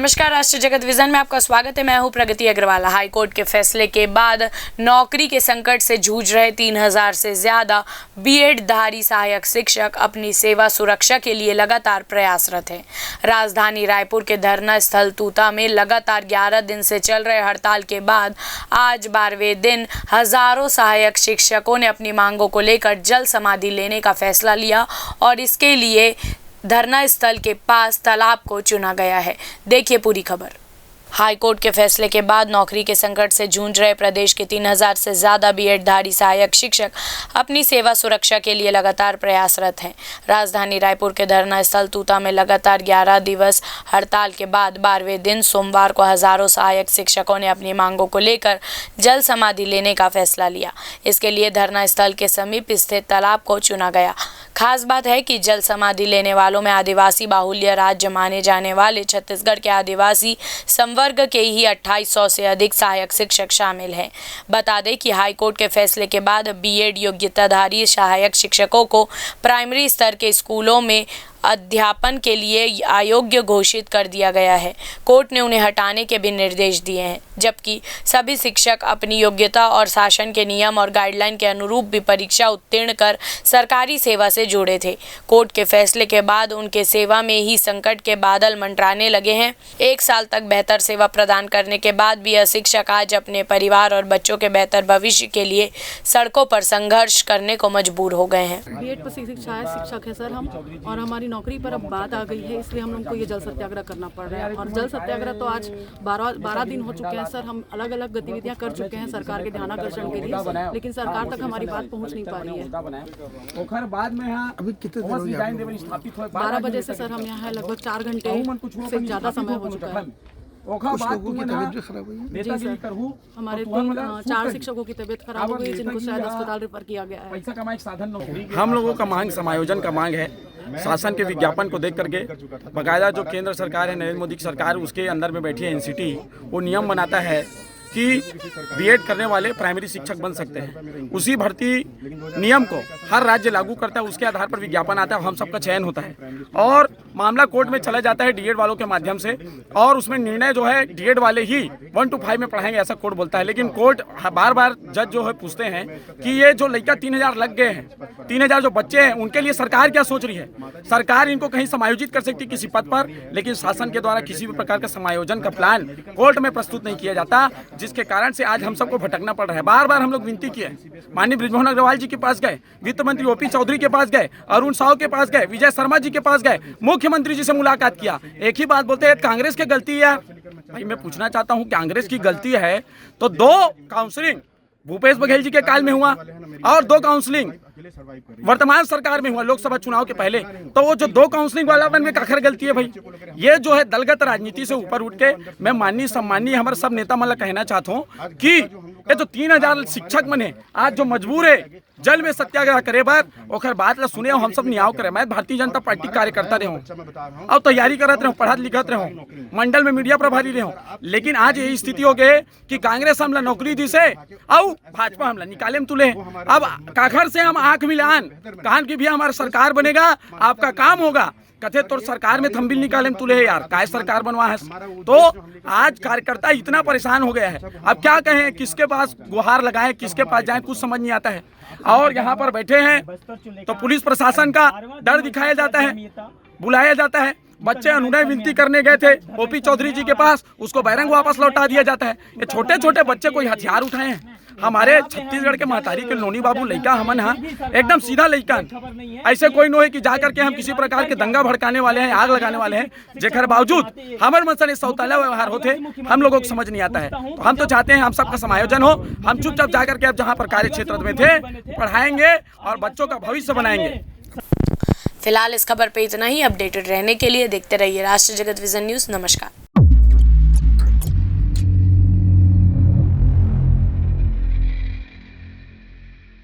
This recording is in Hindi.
नमस्कार, राष्ट्रीय जगत विजन में आपका स्वागत है। मैं हूं प्रगति अग्रवाल। हाईकोर्ट के फैसले के बाद नौकरी के संकट से जूझ रहे 3000 से ज़्यादा बीएड-धारी सहायक शिक्षक अपनी सेवा सुरक्षा के लिए लगातार प्रयासरत हैं। राजधानी रायपुर के धरना स्थल तूता में लगातार 11 दिन से चल रहे हड़ताल के बाद आज 12वें दिन हज़ारों सहायक शिक्षकों ने अपनी मांगों को लेकर जल समाधि लेने का फैसला लिया और इसके लिए धरना स्थल के पास तालाब को चुना गया है। देखिए पूरी खबर। हाईकोर्ट के फैसले के बाद नौकरी के संकट से जूझ रहे प्रदेश के 3000 से ज़्यादा बीएड-धारी सहायक शिक्षक अपनी सेवा सुरक्षा के लिए लगातार प्रयासरत हैं। राजधानी रायपुर के धरना स्थल तूता में लगातार 11 दिवस हड़ताल के बाद 12वें दिन सोमवार को हज़ारों सहायक शिक्षकों ने अपनी मांगों को लेकर जल समाधि लेने का फैसला लिया। इसके लिए धरना स्थल के समीप स्थित तालाब को चुना गया। खास बात है कि जल समाधि लेने वालों में आदिवासी बाहुल्य राज्य माने जाने वाले छत्तीसगढ़ के आदिवासी संवर्ग के ही 2800 से अधिक सहायक शिक्षक शामिल हैं। बता दें कि हाईकोर्ट के फैसले के बाद बीएड योग्यताधारी सहायक शिक्षकों को प्राइमरी स्तर के स्कूलों में अध्यापन के लिए अयोग्य घोषित कर दिया गया है। कोर्ट ने उन्हें हटाने के भी निर्देश दिए हैं, जबकि सभी शिक्षक अपनी योग्यता और शासन के नियम और गाइडलाइन के अनुरूप भी परीक्षा उत्तीर्ण कर सरकारी सेवा से जुड़े थे। कोर्ट के फैसले के बाद उनके सेवा में ही संकट के बादल मंडराने लगे हैं। 1 साल तक बेहतर सेवा प्रदान करने के बाद भी यह शिक्षक आज अपने परिवार और बच्चों के बेहतर भविष्य के लिए सड़कों पर संघर्ष करने को मजबूर हो गए हैं। बीएड शिक्षक है सर हम, और हमारी नौकरी पर अब बात आ गई है, इसलिए हम लोग को ये जल सत्याग्रह करना पड़ रहा है। और जल सत्याग्रह तो आज 12 दिन हो चुके हैं सर। हम अलग अलग गतिविधियां कर चुके हैं सरकार के ध्यानाकर्षण के लिए, लेकिन सरकार तक हमारी बात पहुंच नहीं पा रही है। अभी कितने 12 बजे से सर हम यहाँ है, लगभग 4 घंटे से ज़्यादा समय हो चुका है। कुछ लोगों की तबीयत भी खराब हुई है। जी सर, हमारे 4 शिक्षकों की तबीयत खराब हो गई, जिनको शायद अस्पताल रेफर किया गया है। हम लोगों का मांग समायोजन का मांग है। शासन के विज्ञापन को देख करके बाकायदा जो केंद्र सरकार है, नरेंद्र मोदी की सरकार, उसके अंदर में बैठी है एनसीटी, वो नियम बनाता है कि बीएड करने वाले प्राइमरी शिक्षक बन सकते हैं। उसी भर्ती नियम को हर राज्य लागू करता है, उसके आधार पर विज्ञापन आता है, हम सबका चयन होता है और मामला कोर्ट में चला जाता है डीएड वालों के माध्यम से, और उसमें निर्णय जो है डीएड वाले ही 1 to 5 में पढ़ाएंगे, ऐसा कोर्ट बोलता है। लेकिन कोर्ट बार बार जज जो है पूछते हैं कि ये जो लड़का 3000 लग गए हैं, 3000 जो बच्चे हैं, उनके लिए सरकार क्या सोच रही है। सरकार इनको कहीं समायोजित कर सकती किसी पद पर, लेकिन शासन के द्वारा किसी भी प्रकार का समायोजन का प्लान कोर्ट में प्रस्तुत नहीं किया जाता, जिसके कारण से आज हम सबको भटकना पड़ रहा है। बार बार हम लोग विनती किए, माननीय बृजमोहन अग्रवाल जी के पास गए, वित्त मंत्री ओपी चौधरी के पास गए, अरुण साहू के पास गए, विजय शर्मा जी के पास गए, मुख्यमंत्री जी से मुलाकात किया। एक ही बात बोलते हैं, कांग्रेस की गलती है। भाई मैं पूछना चाहता हूं, कांग्रेस की गलती है तो 2 काउंसलिंग भूपेश बघेल जी के काल में हुआ और 2 काउंसलिंग वर्तमान सरकार में हुआ लोकसभा चुनाव के पहले, तो वो जो 2 काउंसलिंग वाला में आखिर गलती है भाई। ये जो है दलगत राजनीति से ऊपर उठ के मैं माननीय सम्माननीय हमारे सब नेता मतलब कहना चाहता हूँ कि ये जो 3000 शिक्षक मने आज जो मजबूर है जल में सत्याग्रह करे बार ओखर बात ला सुने हम सब न्याय करे। मैं भारतीय जनता पार्टी कार्यकर्ता रहे हूँ और तैयारी करते रहो, पढ़त लिखत रहो, मंडल में मीडिया प्रभारी रहे, लेकिन आज यही स्थिति हो गई कि कांग्रेस हमला नौकरी दी से और भाजपा हमला निकाले में तुले। अब काखर से हम आंख मिलान कान की भी हमारा सरकार बनेगा, आपका काम होगा कथे तो सरकार में थंबिल निकाले में तुले यार, काय सरकार बनवा है। तो आज कार्यकर्ता इतना परेशान हो गया है, अब क्या कहें, किसके पास गुहार लगाएं, किसके पास जाएं, कुछ समझ नहीं आता है। और यहाँ पर बैठे हैं तो पुलिस प्रशासन का डर दिखाया जाता है, बुलाया जाता है। बच्चे अनुनय विनती करने गए थे ओपी चौधरी जी के पास, उसको बैरंग वापस लौटा दिया जाता है। ये छोटे छोटे बच्चे कोई हथियार उठाए हैं। हमारे छत्तीसगढ़ के महतारी के लोनी बाबू लड़का हमन हाँ एकदम सीधा लड़का, ऐसे कोई न हो कि जाकर के हम किसी प्रकार के दंगा भड़काने वाले हैं, आग लगाने वाले हैं, जेकर बावजूद हमारे मन से सौताला व्यवहार होते हम लोगों को समझ नहीं आता है। तो हम तो चाहते हैं हम सबका समायोजन हो, हम चुपचाप जाकर के अब जहाँ पर कार्य क्षेत्र में थे पढ़ाएंगे और बच्चों का भविष्य बनाएंगे। फिलहाल इस खबर पे इतना ही। अपडेटेड रहने के लिए देखते रहिए राष्ट्रीय जगत विजन न्यूज़। नमस्कार।